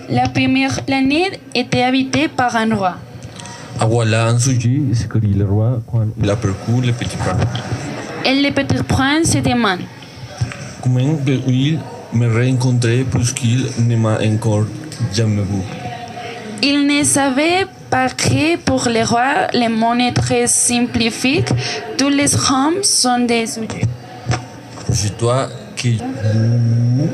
La première planète était habitée par un roi. Voilà un sujet, c'est que le roi, quand il a parcouru le petit prince. Et le petit prince se demande Comment peut-il me rencontrer puisqu'il ne m'a encore jamais vu? il ne savait pas que pour le roi, le monde est très simplifié. Tous les hommes sont des sujets. Je dois que vous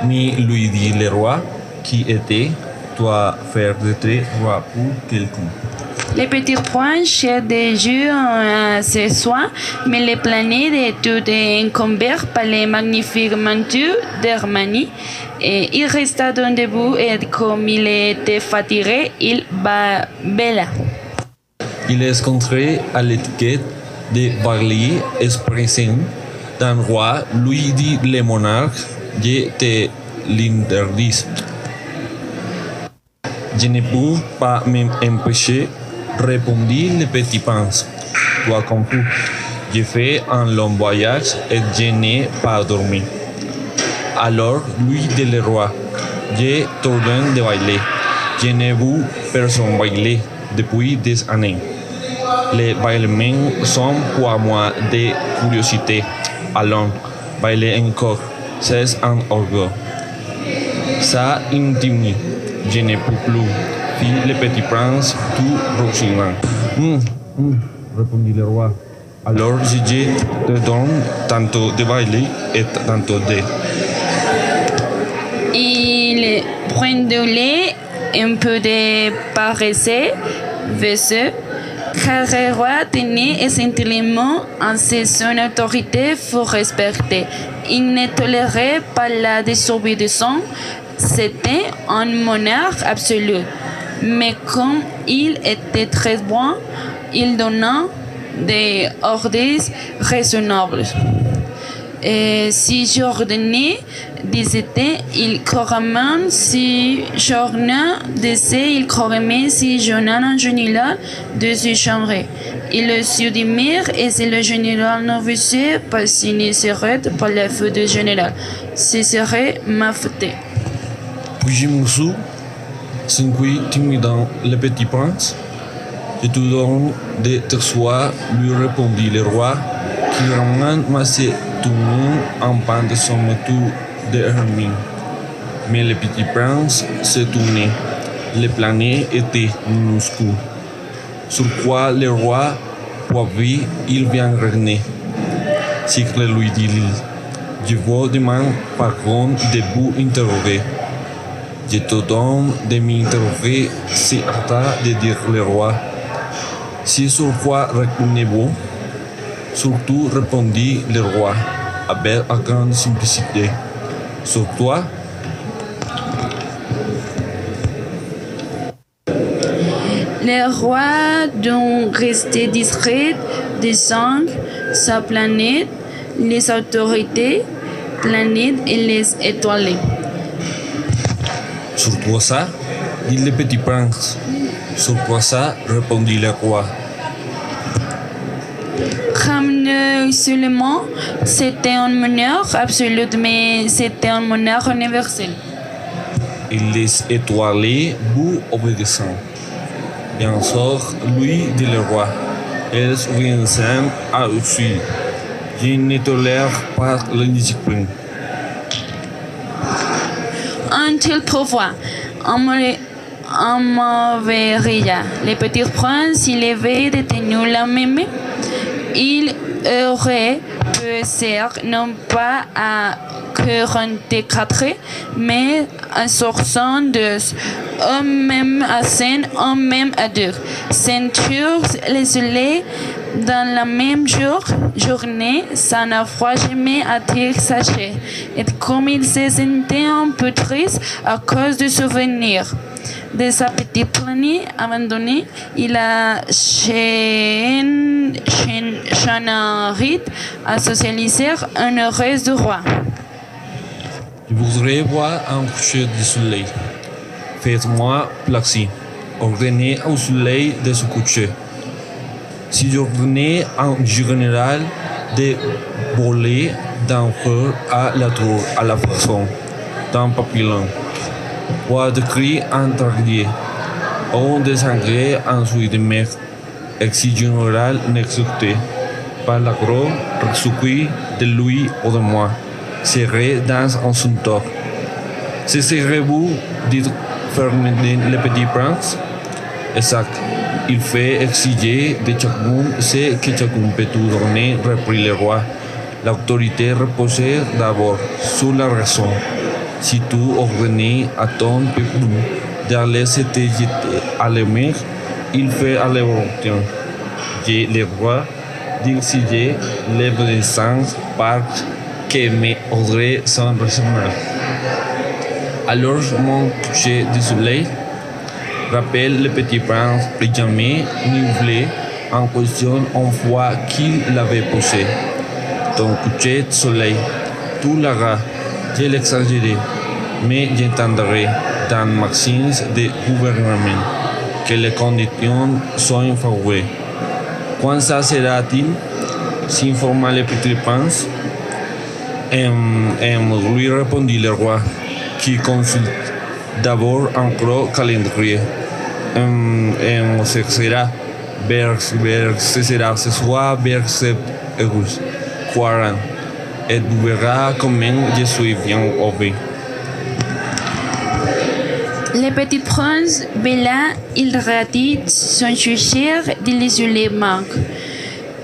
me lui dit le roi qui était, doit faire d'être roi pour quelqu'un. Le petit prince cherche des jeux à ce soir, mais les planètes est tout encombré par les magnifiques manteaux d'Hermione. Et il resta debout et comme il était fatigué, il bâilla. Il est contré à l'étiquette de Barley expressant d'un roi, lui dit le monarque, je te l'interdis. Je ne peux pas m'empêcher, répondit le petit prince. Toi compris. J'ai fait un long voyage et je n'ai pas dormi. Alors, lui dit le roi, j'ai t'ordonne de bailer. Je n'ai vu personne bailer depuis des années. Les bailements sont pour moi des curiosités. Allons, bailer encore, c'est un orgueil. Ça intimide. Je ne peux plus, fit le petit prince tout rougissant. Répondit le roi. Alors je te donne tantôt de bailer et tantôt de... Il prend du lait, un peu de paresseux, vaisseux, car le roi tenait essentiellement à son autorité faut respecter. Il ne tolérait pas la désobéissance. C'était un monarque absolu. Mais comme il était très bon, il donna des ordres raisonnables. Et si j'ordonnais, disait-il couramment, si j'ordonnais, disait-il couramment, si j'ordonnais un général de se changer. Il le subdimir et si le général ne visait pas s'initierait par la feu du général. Ce serait ma faute. Puis je me suis senti timidant le petit prince. Je te donne de t'asseoir, lui répondit le roi, qui ramène ma tout le monde en pan de son métou de Hermine. Mais le petit prince se tournait. Les planètes étaient minuscules. Sur quoi le roi, pour vie, il vient régner. Si que lui dit, je vous demande pardon de vous interroger. Je te donne de m'interroger si hâte de dire le roi. Si sur quoi répondez-vous? Surtout répondit le roi, avec une grande simplicité. Sur toi? Le roi donc restait distrait, descend sa planète, les autorités, planètes et les étoiles. Sur toi ça? Dit le petit prince. Sur quoi ça? Répondit le roi. Comme seulement, c'était un monarque absolu, mais c'était un monarque universel. Et les étoiles vous obéissent. Bien sûr, lui dit le roi, elles obéissent à aussi. Je ne tolère pas l'indiscipline. Un tel pouvoir, en mauvais rire. Le petit prince, s'il avait détenu la même, il aurait pu ser non pas à 44, mais à 62, ou même à 5, ou même à 2. Ceinture les soleils dans la même journée, ça n'a jamais été saché. Et comme il se sentait un peu triste à cause du souvenir de sa petite planète abandonnée, il a changé à socialiser un reste du roi. Je voudrais voir un coucher du soleil. Faites-moi plaisir. Ordonnez au soleil de se coucher. Si j'ordonnais un général de voler d'un feu à la tour, à la façon d'un papillon, Roi de cri interdit. On descendrait ensuite de mer. Exige général n'exécuté. Par la gros, reçu de lui ou de moi. Serait dans un son tour. Ce serait-vous, dit Ferdinand le Petit Prince? Exact. Il fait exiger de chacun ce que chacun peut tout donner, reprit le roi. L'autorité reposait d'abord sur la raison. Si tu ordonnais à ton peuple d'aller se jeter à la mer, il fait à l'évolution. Et le roi d'exiger l'obéissance parce que me ordrait sans raisonnement. Alors mon coucher du soleil rappelle le petit prince que jamais ne voulait en question une fois qu'il l'avait posé. Ton coucher de soleil, tu l'auras, je l'exagérerai, mais j'entendrai dans maximes de gouvernement que les conditions sont favorables. Quand ça sera-t-il? S'informa le petit prince. Lui répondit le roi, qui consulte d'abord un gros calendrier. Ce sera ce soir vers 7 août, 40, et tu verras comment je suis bien obéi. Le petit prince bella, il ratit son cher de l'isolement.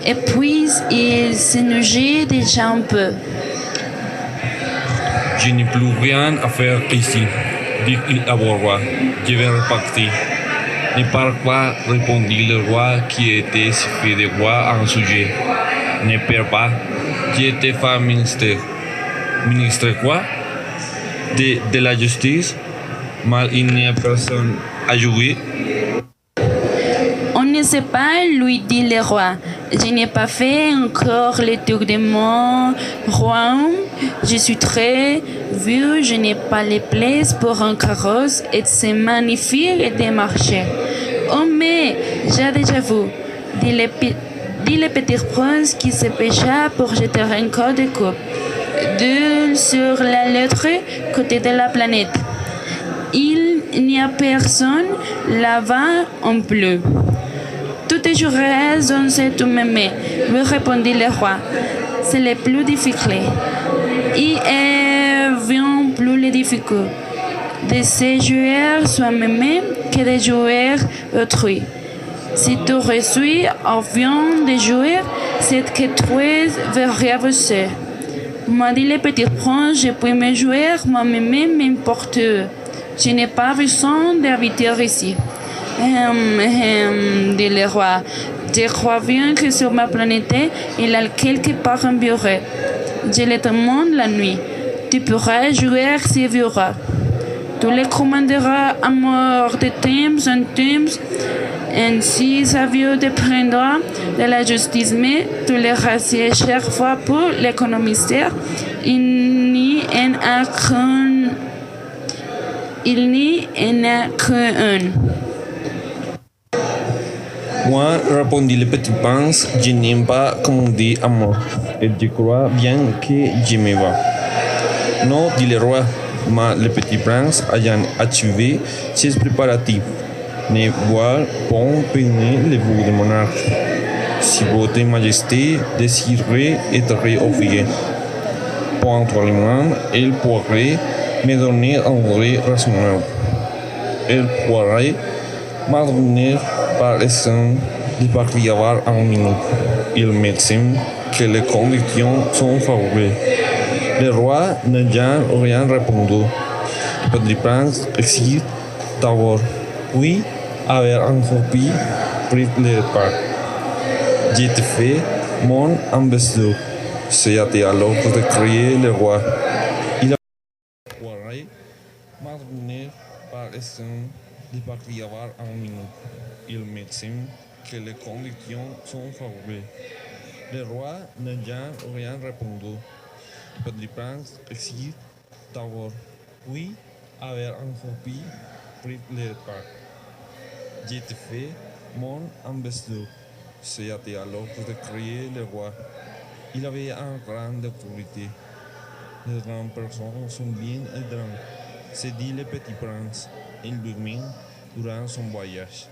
Et puis il s'ennuie déjà un peu. Je n'ai plus rien à faire ici, dit-il au roi. Je vais repartir. Ne parle pas, répondit le roi qui était suffit de voir un sujet. Ne perds pas. J'étais pas ministre. Ministre quoi? De la justice? Mal il n'y a personne à jouer. On ne sait pas, lui dit le roi. Je n'ai pas fait encore le tour de mon royaume. Je suis très vieux, je n'ai pas les places pour un carrosse et c'est magnifique de marcher. Oh mais, j'ai déjà vu, dit le petit prince qui se pêcha pour jeter un corps de coupe d'huile sur l'autre côté de la planète. Il n'y a personne là-bas en plus. Tout est juré dans cette même, lui répondit le roi. C'est le plus difficile. Il est bien plus le difficile de se jouer soi-même que de jouer autrui. Si tu reçus ou viens de jouer, c'est que tu es variable. M'a dit le petit prince, je peux me jouer moi-même n'importe où. Je n'ai pas besoin d'habiter ici. Dit le roi. Je crois bien que sur ma planète, il y a quelque part un bureau. Je le demande la nuit. Tu pourras jouer si bureau. Tu le commanderas à mort de temps en temps. Ainsi, ça vieux dépendra de la justice, mais tu le rassieds chaque fois pour l'économiser. Il n'y en a qu'un. Moi, répondit le petit prince, je n'aime pas comme on dit à mort, et je crois bien que je me vais. Non, dit le roi, mais le petit prince ayant achevé ses préparatifs, ne voit point peiner le bout de monarque. Si votre majesté désirerait être oublié, ponctuellement, elle pourrait me donner un vrai raisonnable. Elle pourrait m'ordonner par exemple de partir y avoir un minute. Il me semble que les conditions sont favorables. Le roi n'a rien répondu. Le petit prince exige d'abord, puis, avoir entrepris pris le départ. J'ai fait mon ambassadeur. C'est alors de crier le roi. Il a pourrait m'ordonner par exemple de partir y avoir un minute. Il me semble que les conditions sont favorables. Le roi n'a rien répondu. Le petit prince exige d'abord, puis, avoir entrepris pris le départ. J'ai fait mon ambassadeur. C'est alors de crier le roi. Il avait une grande autorité. Les grandes personnes sont bien et grandes. se dit le petit prince, en dormant durant son voyage.